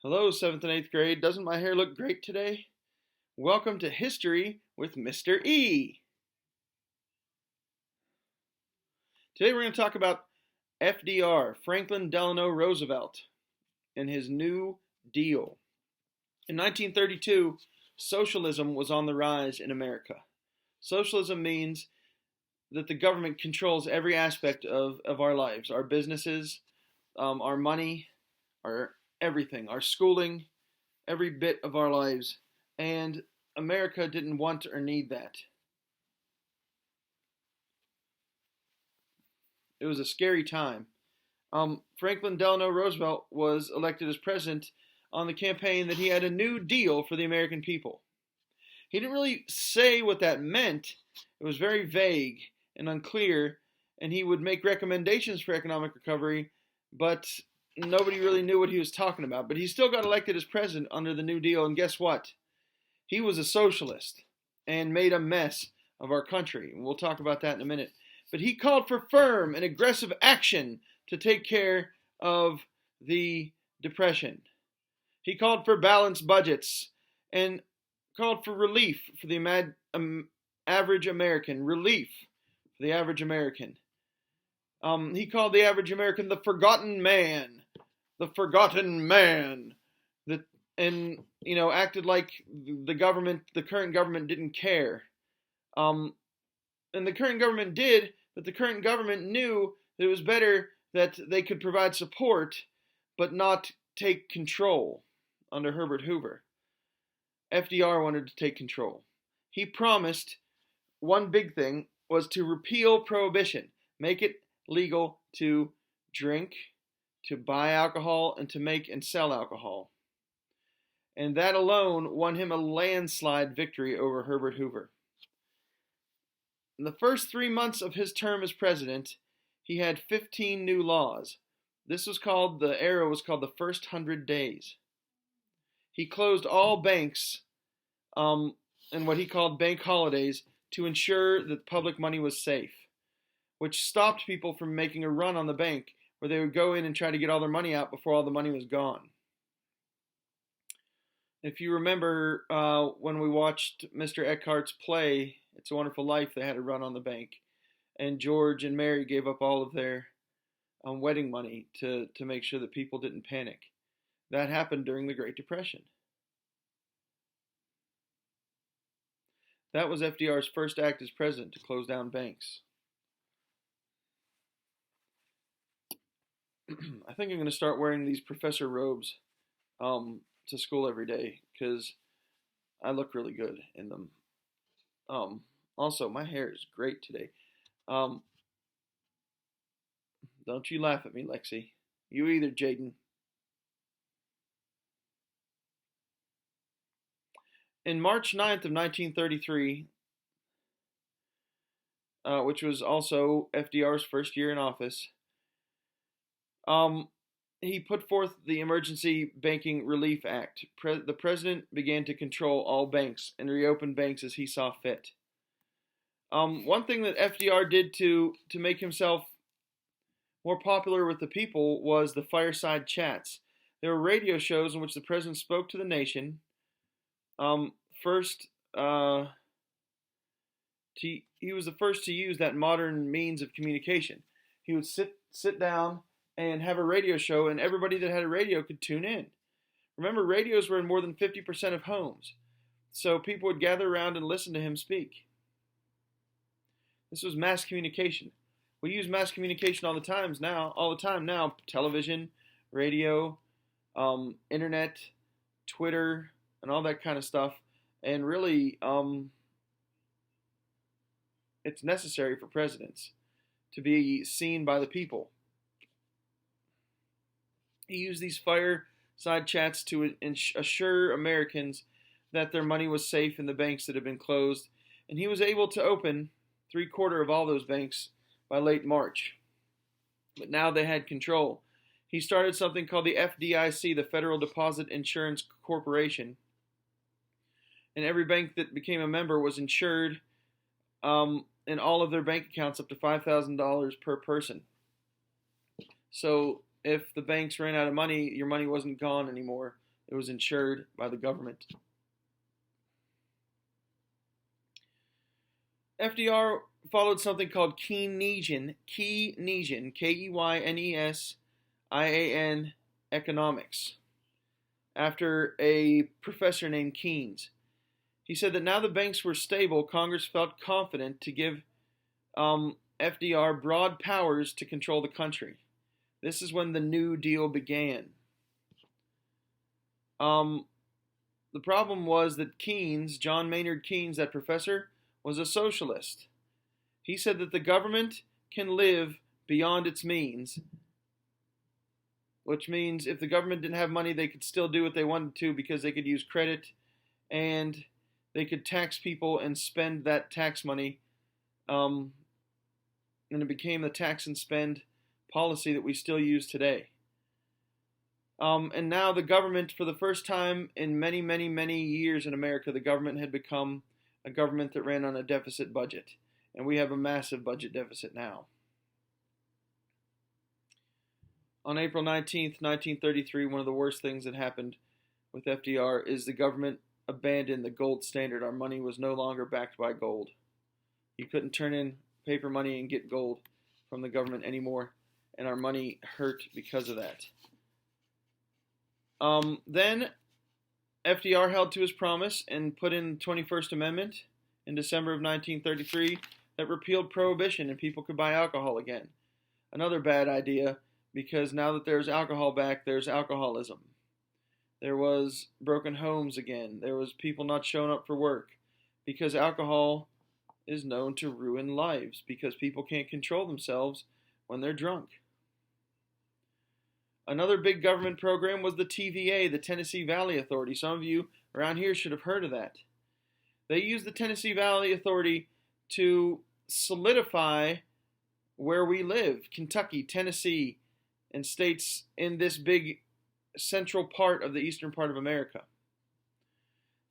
Hello, 7th and 8th grade. Doesn't my hair look great today? Welcome to History with Mr. E. Today we're going to talk about FDR, Franklin Delano Roosevelt, and his New Deal. In 1932, socialism was on the rise in America. Socialism means that the government controls every aspect of our lives, our businesses, our money, our everything, our schooling, every bit of our lives. And America didn't want or need that. It was a scary time. Franklin Delano Roosevelt was elected as president on the campaign that he had a new deal for the American people. He didn't really say what that meant. It was very vague and unclear, and he would make recommendations for economic recovery, but nobody really knew what he was talking about. But he still got elected as president under the New Deal, and guess what? He was a socialist and made a mess of our country. And we'll talk about that in a minute. But he called for firm and aggressive action to take care of the Depression. He called for balanced budgets and called for relief for the average American. Relief for the average American. He called the average American the forgotten man. The forgotten man. And acted like the current government didn't care. And the current government did, but the current government knew that it was better that they could provide support, but not take control under Herbert Hoover. FDR wanted to take control. He promised one big thing was to repeal prohibition, make it legal to drink, to buy alcohol, and to make and sell alcohol. And that alone won him a landslide victory over Herbert Hoover. In the first 3 months of his term as president, he had 15 new laws. The era was called the first 100 days. He closed all banks and what he called bank holidays to ensure that public money was safe, which stopped people from making a run on the bank where they would go in and try to get all their money out before all the money was gone. If you remember when we watched Mr. Eckhart's play, It's a Wonderful Life, they had a run on the bank. And George and Mary gave up all of their wedding money to make sure that people didn't panic. That happened during the Great Depression. That was FDR's first act as president, to close down banks. I think I'm going to start wearing these professor robes to school every day because I look really good in them. Also, my hair is great today. Don't you laugh at me, Lexi. You either, Jaden. In March 9th of 1933, which was also FDR's first year in office, he put forth the Emergency Banking Relief Act. The president began to control all banks and reopen banks as he saw fit. One thing that FDR did to make himself more popular with the people was the fireside chats. There were radio shows in which the president spoke to the nation. He was the first to use that modern means of communication. He would sit down and have a radio show, and everybody that had a radio could tune in. Remember, radios were in more than 50% of homes, so people would gather around and listen to him speak. This was mass communication. We use mass communication all the time now. Television, radio, internet, Twitter, and all that kind of stuff. And really, it's necessary for presidents to be seen by the people. He used these fireside chats to assure Americans that their money was safe in the banks that had been closed, and he was able to open 3/4 of all those banks by late March. But now they had control. He started something called the FDIC, the Federal Deposit Insurance Corporation, and every bank that became a member was insured in all of their bank accounts up to $5,000 per person. So if the banks ran out of money, your money wasn't gone anymore. It was insured by the government. FDR followed something called Keynesian, Keynesian economics, after a professor named Keynes. He said that now the banks were stable, Congress felt confident to give FDR broad powers to control the country. This is when the New Deal began. The problem was that Keynes, John Maynard Keynes, that professor, was a socialist. He said that the government can live beyond its means, which means if the government didn't have money, they could still do what they wanted to because they could use credit and they could tax people and spend that tax money. And it became the tax and spend policy that we still use today. And now the government, for the first time in many, many, many years in America, the government had become a government that ran on a deficit budget. And we have a massive budget deficit now. On April 19th, 1933, one of the worst things that happened with FDR is the government abandoned the gold standard. Our money was no longer backed by gold. You couldn't turn in paper money and get gold from the government anymore, and our money hurt because of that. Then FDR held to his promise and put in the 21st Amendment in December of 1933 that repealed prohibition and people could buy alcohol again. Another bad idea, because now that there's alcohol back, there's alcoholism. There was broken homes again. There was people not showing up for work because alcohol is known to ruin lives because people can't control themselves when they're drunk. Another big government program was the TVA, the Tennessee Valley Authority. Some of you around here should have heard of that. They used the Tennessee Valley Authority to solidify where we live, Kentucky, Tennessee, and states in this big central part of the eastern part of America.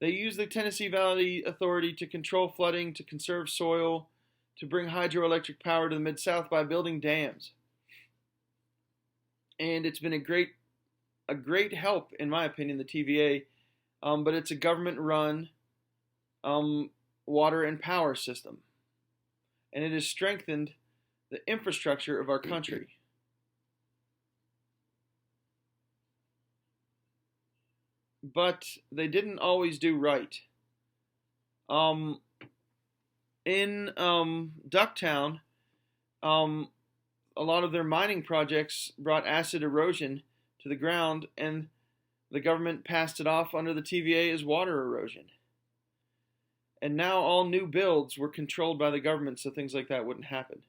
They used the Tennessee Valley Authority to control flooding, to conserve soil, to bring hydroelectric power to the Mid-South by building dams. And it's been a great help, in my opinion, the TVA, but it's a government-run water and power system. And it has strengthened the infrastructure of our country. But they didn't always do right. In Ducktown, a lot of their mining projects brought acid erosion to the ground, and the government passed it off under the TVA as water erosion. And now all new builds were controlled by the government, so things like that wouldn't happen.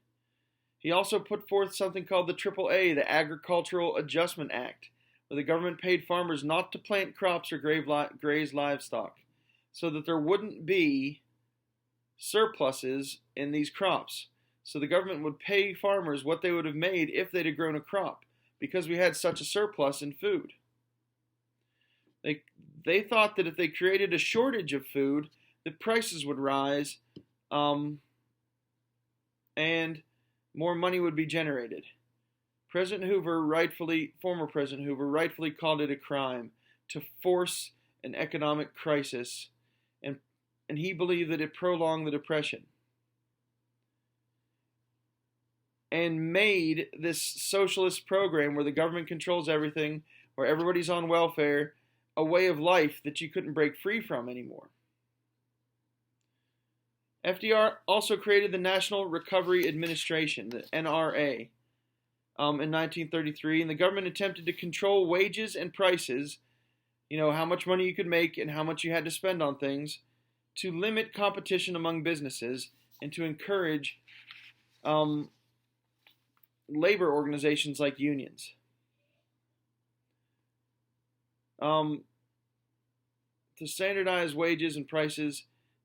He also put forth something called the AAA, the Agricultural Adjustment Act, where the government paid farmers not to plant crops or graze livestock, so that there wouldn't be surpluses in these crops. So the government would pay farmers what they would have made if they'd have grown a crop, because we had such a surplus in food. They thought that if they created a shortage of food, the prices would rise, and more money would be generated. Former President Hoover rightfully called it a crime to force an economic crisis, and he believed that it prolonged the Depression, and made this socialist program where the government controls everything, where everybody's on welfare, a way of life that you couldn't break free from anymore. FDR also created the National Recovery Administration, the NRA, in 1933, and the government attempted to control wages and prices, how much money you could make and how much you had to spend on things, to limit competition among businesses and to encourage labor organizations like unions. To standardize wages and prices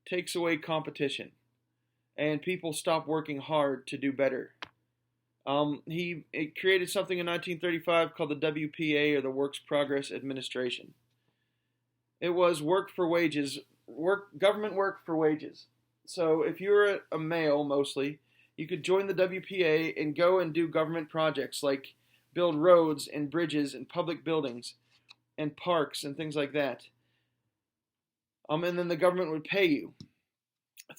takes away competition, and people stop working hard to do better. He created something in 1935 called the WPA, or the Works Progress Administration. It was work for wages, government work for wages. So if you were a male mostly, you could join the WPA and go and do government projects like build roads and bridges and public buildings, and parks and things like that. And then the government would pay you.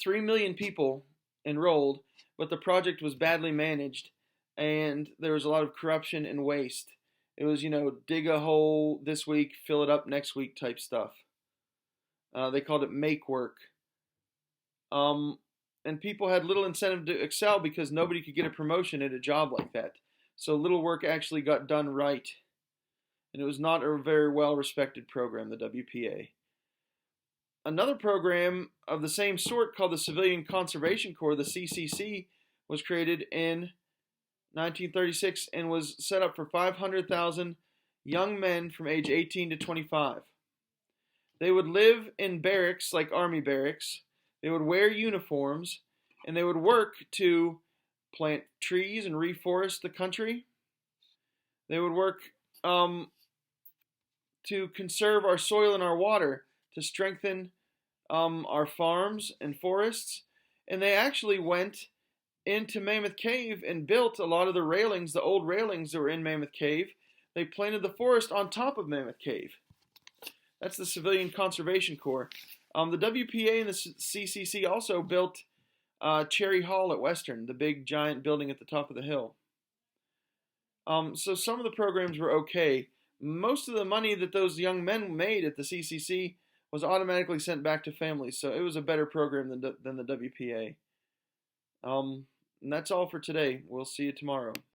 3 million people enrolled, but the project was badly managed, and there was a lot of corruption and waste. It was, dig a hole this week, fill it up next week type stuff. They called it make work. And people had little incentive to excel because nobody could get a promotion at a job like that. So little work actually got done right. And it was not a very well respected program, the WPA. Another program of the same sort called the Civilian Conservation Corps, the CCC, was created in 1936 and was set up for 500,000 young men from age 18 to 25. They would live in barracks like army barracks. They would wear uniforms, and they would work to plant trees and reforest the country. They would work to conserve our soil and our water, to strengthen our farms and forests. And they actually went into Mammoth Cave and built a lot of the railings, the old railings that were in Mammoth Cave. They planted the forest on top of Mammoth Cave. That's the Civilian Conservation Corps. The WPA and the CCC also built Cherry Hall at Western, the big giant building at the top of the hill. So some of the programs were okay. Most of the money that those young men made at the CCC was automatically sent back to families, so it was a better program than the WPA. And that's all for today. We'll see you tomorrow.